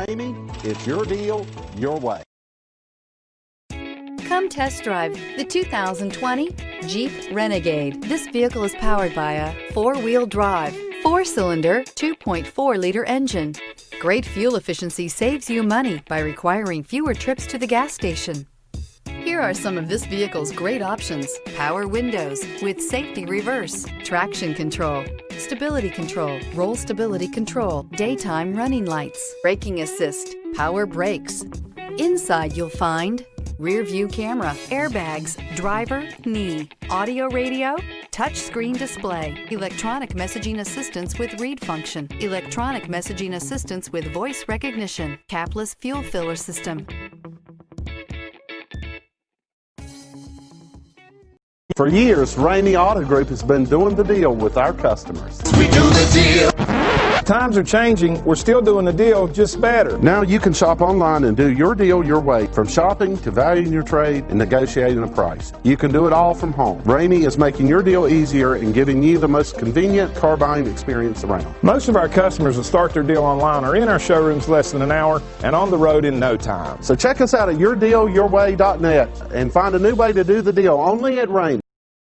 Ramey, it's your deal, your way. Come test drive the 2020 Jeep Renegade. This vehicle is powered by a four-wheel drive, four-cylinder, 2.4-liter engine. Great fuel efficiency saves you money by requiring fewer trips to the gas station. Here are some of this vehicle's great options: power windows with safety reverse, traction control, stability control, roll stability control, daytime running lights, braking assist, power brakes. Inside you'll find rear view camera, airbags, driver, knee, audio radio, touchscreen display, electronic messaging assistance with read function, electronic messaging assistance with voice recognition, capless fuel filler system. For years, Ramey Auto Group has been doing the deal with our customers. We do the deal. Times are changing. We're still doing the deal, just better. Now you can shop online and do your deal your way, from shopping to valuing your trade and negotiating a price. You can do it all from home. Ramey is making your deal easier and giving you the most convenient car buying experience around. Most of our customers that start their deal online are in our showrooms less than an hour and on the road in no time. So check us out at yourdealyourway.net and find a new way to do the deal only at Ramey.